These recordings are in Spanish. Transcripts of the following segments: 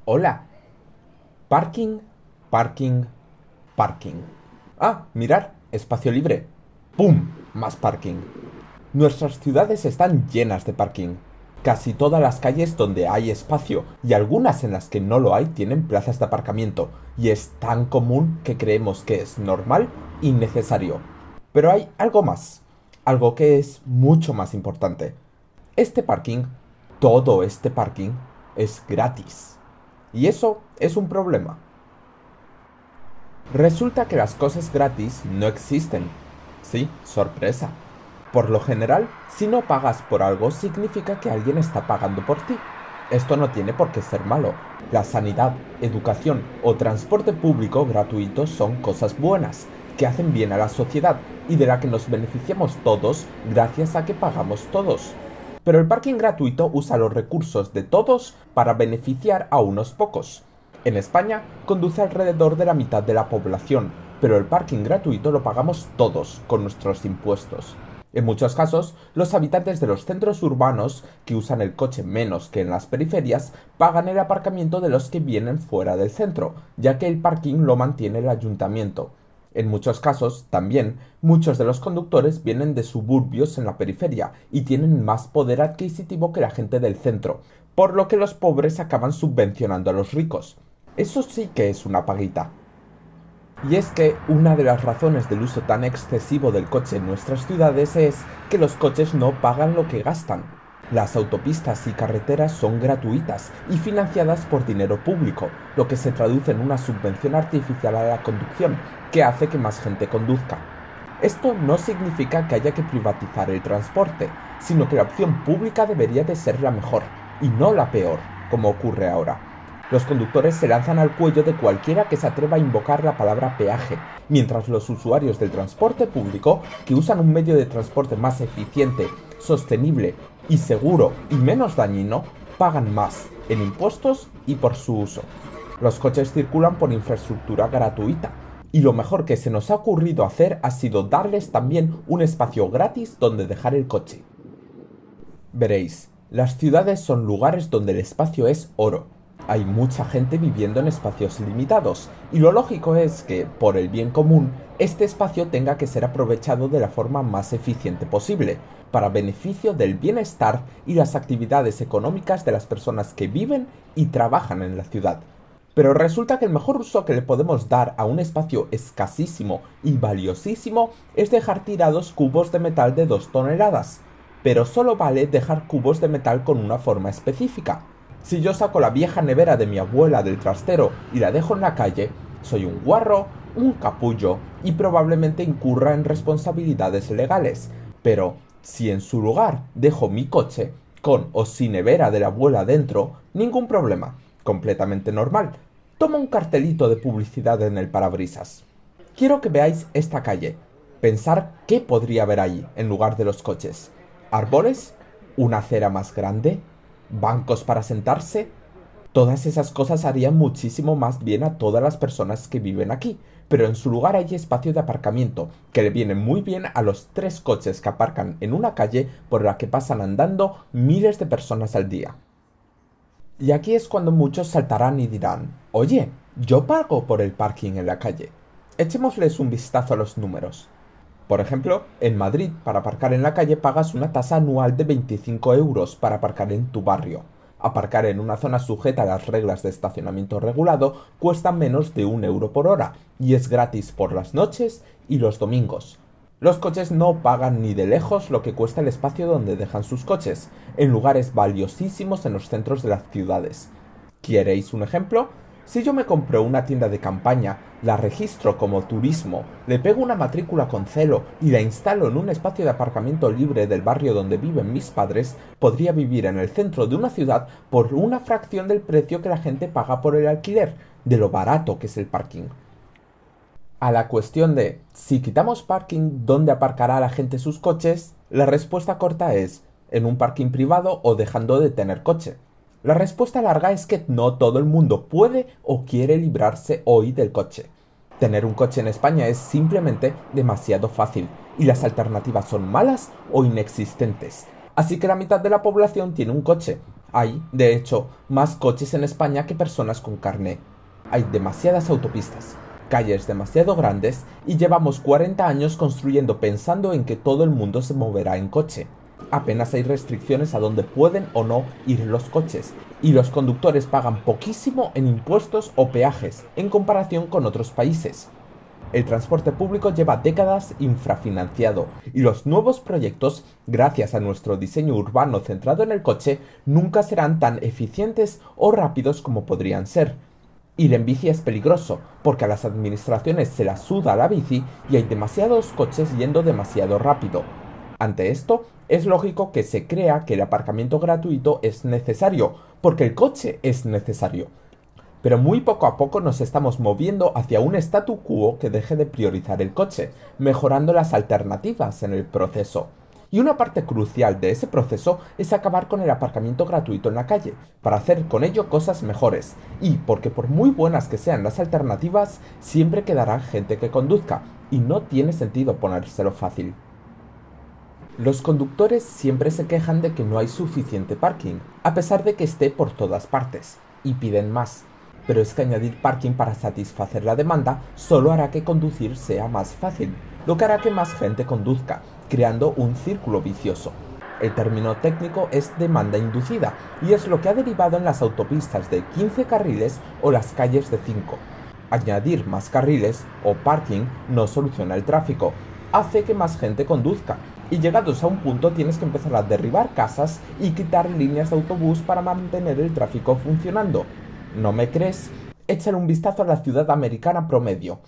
Hola. Parking, parking, parking. Ah, mirad, espacio libre. ¡Pum! Más parking. Nuestras ciudades están llenas de parking. Casi todas las calles donde hay espacio y algunas en las que no lo hay tienen plazas de aparcamiento, y es tan común que creemos que es normal y necesario. Pero hay algo más, algo que es mucho más importante. Este parking, todo este parking, es gratis. Y eso es un problema. Resulta que las cosas gratis no existen. Sí, sorpresa. Por lo general, si no pagas por algo, significa que alguien está pagando por ti. Esto no tiene por qué ser malo. La sanidad, educación o transporte público gratuito son cosas buenas, que hacen bien a la sociedad y de la que nos beneficiamos todos gracias a que pagamos todos. Pero el parking gratuito usa los recursos de todos para beneficiar a unos pocos. En España conduce alrededor de la mitad de la población, pero el parking gratuito lo pagamos todos con nuestros impuestos. En muchos casos, los habitantes de los centros urbanos, que usan el coche menos que en las periferias, pagan el aparcamiento de los que vienen fuera del centro, ya que el parking lo mantiene el ayuntamiento. En muchos casos, también, muchos de los conductores vienen de suburbios en la periferia y tienen más poder adquisitivo que la gente del centro, por lo que los pobres acaban subvencionando a los ricos. Eso sí que es una paguita. Y es que una de las razones del uso tan excesivo del coche en nuestras ciudades es que los coches no pagan lo que gastan. Las autopistas y carreteras son gratuitas y financiadas por dinero público, lo que se traduce en una subvención artificial a la conducción, que hace que más gente conduzca. Esto no significa que haya que privatizar el transporte, sino que la opción pública debería de ser la mejor, y no la peor, como ocurre ahora. Los conductores se lanzan al cuello de cualquiera que se atreva a invocar la palabra peaje, mientras los usuarios del transporte público, que usan un medio de transporte más eficiente, sostenible y seguro y menos dañino, pagan más en impuestos y por su uso. Los coches circulan por infraestructura gratuita, y lo mejor que se nos ha ocurrido hacer ha sido darles también un espacio gratis donde dejar el coche. Veréis, las ciudades son lugares donde el espacio es oro. Hay mucha gente viviendo en espacios limitados, y lo lógico es que, por el bien común, este espacio tenga que ser aprovechado de la forma más eficiente posible, para beneficio del bienestar y las actividades económicas de las personas que viven y trabajan en la ciudad. Pero resulta que el mejor uso que le podemos dar a un espacio escasísimo y valiosísimo es dejar tirados cubos de metal de 2 toneladas. Pero solo vale dejar cubos de metal con una forma específica. Si yo saco la vieja nevera de mi abuela del trastero y la dejo en la calle, soy un guarro, un capullo y probablemente incurra en responsabilidades legales. Pero si en su lugar dejo mi coche, con o sin nevera de la abuela dentro, ningún problema, completamente normal. Toma un cartelito de publicidad en el parabrisas. Quiero que veáis esta calle. Pensar qué podría haber ahí en lugar de los coches. ¿Árboles? ¿Una acera más grande? ¿Bancos para sentarse? Todas esas cosas harían muchísimo más bien a todas las personas que viven aquí, pero en su lugar hay espacio de aparcamiento, que le viene muy bien a los 3 coches que aparcan en una calle por la que pasan andando miles de personas al día. Y aquí es cuando muchos saltarán y dirán, oye, yo pago por el parking en la calle. Echémosles un vistazo a los números. Por ejemplo, en Madrid, para aparcar en la calle pagas una tasa anual de 25 euros para aparcar en tu barrio. Aparcar en una zona sujeta a las reglas de estacionamiento regulado cuesta menos de 1 euro por hora y es gratis por las noches y los domingos. Los coches no pagan ni de lejos lo que cuesta el espacio donde dejan sus coches, en lugares valiosísimos en los centros de las ciudades. ¿Queréis un ejemplo? Si yo me compro una tienda de campaña, la registro como turismo, le pego una matrícula con celo y la instalo en un espacio de aparcamiento libre del barrio donde viven mis padres, podría vivir en el centro de una ciudad por una fracción del precio que la gente paga por el alquiler, de lo barato que es el parking. A la cuestión de si quitamos parking, ¿dónde aparcará la gente sus coches? La respuesta corta es en un parking privado o dejando de tener coche. La respuesta larga es que no todo el mundo puede o quiere librarse hoy del coche. Tener un coche en España es simplemente demasiado fácil y las alternativas son malas o inexistentes. Así que la mitad de la población tiene un coche. Hay, de hecho, más coches en España que personas con carné. Hay demasiadas autopistas, calles demasiado grandes y llevamos 40 años construyendo pensando en que todo el mundo se moverá en coche. Apenas hay restricciones a dónde pueden o no ir los coches, y los conductores pagan poquísimo en impuestos o peajes en comparación con otros países. El transporte público lleva décadas infrafinanciado y los nuevos proyectos, gracias a nuestro diseño urbano centrado en el coche, nunca serán tan eficientes o rápidos como podrían ser. Ir en bici es peligroso, porque a las administraciones se la suda la bici y hay demasiados coches yendo demasiado rápido. Ante esto, es lógico que se crea que el aparcamiento gratuito es necesario, porque el coche es necesario. Pero muy poco a poco nos estamos moviendo hacia un statu quo que deje de priorizar el coche, mejorando las alternativas en el proceso. Y una parte crucial de ese proceso es acabar con el aparcamiento gratuito en la calle, para hacer con ello cosas mejores, y porque por muy buenas que sean las alternativas, siempre quedará gente que conduzca, y no tiene sentido ponérselo fácil. Los conductores siempre se quejan de que no hay suficiente parking, a pesar de que esté por todas partes, y piden más. Pero es que añadir parking para satisfacer la demanda solo hará que conducir sea más fácil, lo que hará que más gente conduzca, creando un círculo vicioso. El término técnico es demanda inducida, y es lo que ha derivado en las autopistas de 15 carriles o las calles de 5. Añadir más carriles o parking no soluciona el tráfico, hace que más gente conduzca, y llegados a un punto tienes que empezar a derribar casas y quitar líneas de autobús para mantener el tráfico funcionando. ¿No me crees? Échale un vistazo a la ciudad americana promedio.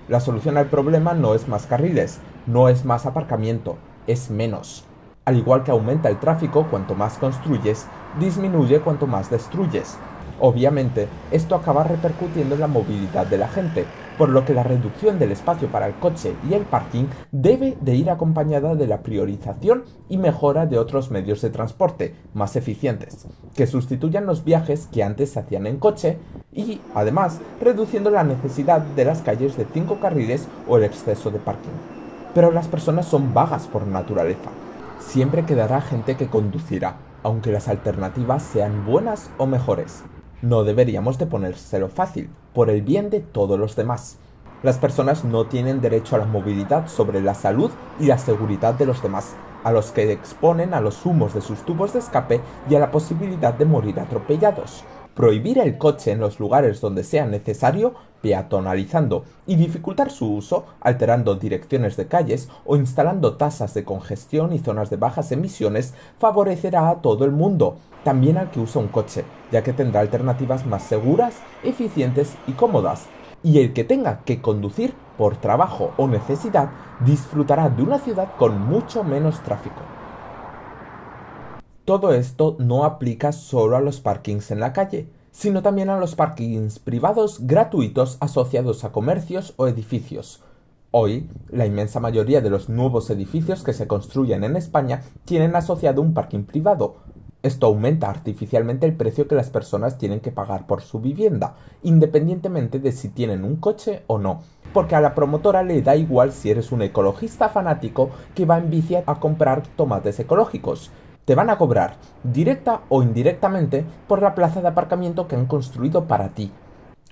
La solución al problema no es más carriles, no es más aparcamiento, es menos. Al igual que aumenta el tráfico cuanto más construyes, disminuye cuanto más destruyes. Obviamente, esto acaba repercutiendo en la movilidad de la gente, por lo que la reducción del espacio para el coche y el parking debe de ir acompañada de la priorización y mejora de otros medios de transporte más eficientes, que sustituyan los viajes que antes se hacían en coche y, además, reduciendo la necesidad de las calles de 5 carriles o el exceso de parking. Pero las personas son vagas por naturaleza. Siempre quedará gente que conducirá, aunque las alternativas sean buenas o mejores. No deberíamos de ponérselo fácil, por el bien de todos los demás. Las personas no tienen derecho a la movilidad sobre la salud y la seguridad de los demás, a los que exponen a los humos de sus tubos de escape y a la posibilidad de morir atropellados. Prohibir el coche en los lugares donde sea necesario, peatonalizando, y dificultar su uso, alterando direcciones de calles o instalando tasas de congestión y zonas de bajas emisiones, favorecerá a todo el mundo, también al que usa un coche, ya que tendrá alternativas más seguras, eficientes y cómodas. Y el que tenga que conducir por trabajo o necesidad disfrutará de una ciudad con mucho menos tráfico. Todo esto no aplica solo a los parkings en la calle, sino también a los parkings privados gratuitos asociados a comercios o edificios. Hoy, la inmensa mayoría de los nuevos edificios que se construyen en España tienen asociado un parking privado. Esto aumenta artificialmente el precio que las personas tienen que pagar por su vivienda, independientemente de si tienen un coche o no, porque a la promotora le da igual si eres un ecologista fanático que va en bici a comprar tomates ecológicos. Te van a cobrar, directa o indirectamente, por la plaza de aparcamiento que han construido para ti.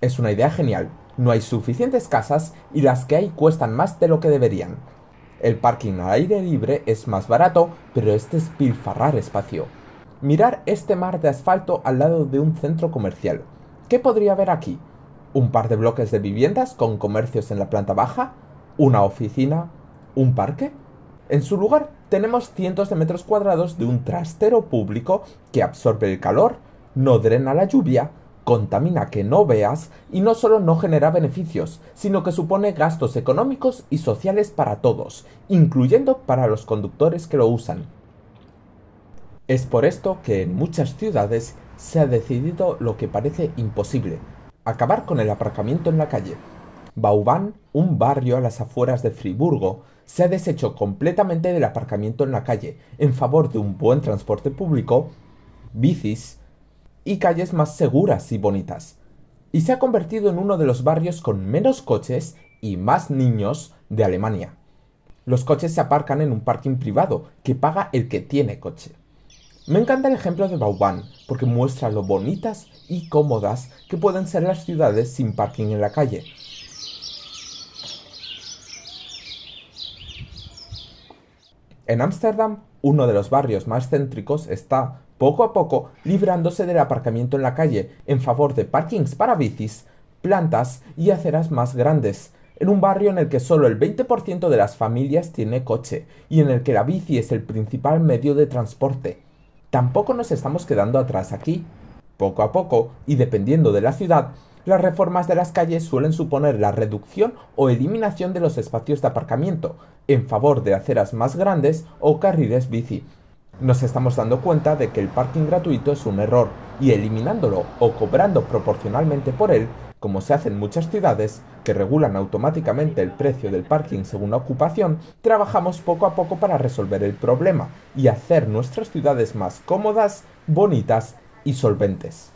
Es una idea genial. No hay suficientes casas y las que hay cuestan más de lo que deberían. El parking al aire libre es más barato, pero es despilfarrar espacio. Mirar este mar de asfalto al lado de un centro comercial. ¿Qué podría haber aquí? ¿Un par de bloques de viviendas con comercios en la planta baja? ¿Una oficina? ¿Un parque? En su lugar, tenemos cientos de metros cuadrados de un trastero público que absorbe el calor, no drena la lluvia, contamina que no veas y no solo no genera beneficios, sino que supone gastos económicos y sociales para todos, incluyendo para los conductores que lo usan. Es por esto que en muchas ciudades se ha decidido lo que parece imposible: acabar con el aparcamiento en la calle. Vauban, un barrio a las afueras de Friburgo, se ha deshecho completamente del aparcamiento en la calle en favor de un buen transporte público, bicis y calles más seguras y bonitas. Y se ha convertido en uno de los barrios con menos coches y más niños de Alemania. Los coches se aparcan en un parking privado que paga el que tiene coche. Me encanta el ejemplo de Vauban, porque muestra lo bonitas y cómodas que pueden ser las ciudades sin parking en la calle. En Ámsterdam, uno de los barrios más céntricos está, poco a poco, librándose del aparcamiento en la calle en favor de parkings para bicis, plantas y aceras más grandes, en un barrio en el que solo el 20% de las familias tiene coche y en el que la bici es el principal medio de transporte. Tampoco nos estamos quedando atrás aquí. Poco a poco, y dependiendo de la ciudad, las reformas de las calles suelen suponer la reducción o eliminación de los espacios de aparcamiento, en favor de aceras más grandes o carriles bici. Nos estamos dando cuenta de que el parking gratuito es un error, y eliminándolo o cobrando proporcionalmente por él, como se hace en muchas ciudades, que regulan automáticamente el precio del parking según la ocupación, trabajamos poco a poco para resolver el problema y hacer nuestras ciudades más cómodas, bonitas y solventes.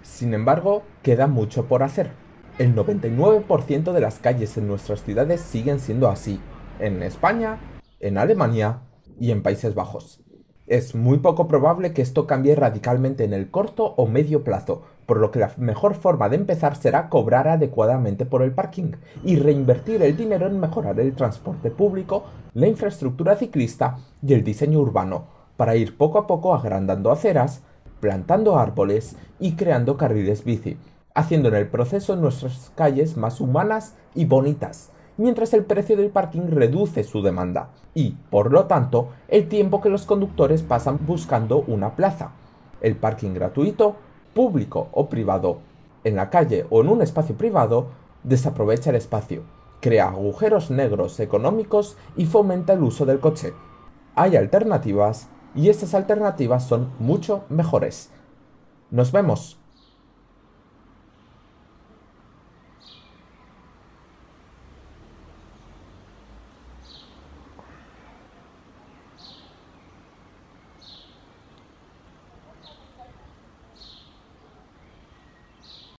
Sin embargo, queda mucho por hacer. El 99% de las calles en nuestras ciudades siguen siendo así, en España, en Alemania y en Países Bajos. Es muy poco probable que esto cambie radicalmente en el corto o medio plazo, por lo que la mejor forma de empezar será cobrar adecuadamente por el parking y reinvertir el dinero en mejorar el transporte público, la infraestructura ciclista y el diseño urbano, para ir poco a poco agrandando aceras, plantando árboles y creando carriles bici, haciendo en el proceso nuestras calles más humanas y bonitas, mientras el precio del parking reduce su demanda y, por lo tanto, el tiempo que los conductores pasan buscando una plaza. El parking gratuito, público o privado, en la calle o en un espacio privado, desaprovecha el espacio, crea agujeros negros económicos y fomenta el uso del coche. Hay alternativas y estas alternativas son mucho mejores. Nos vemos.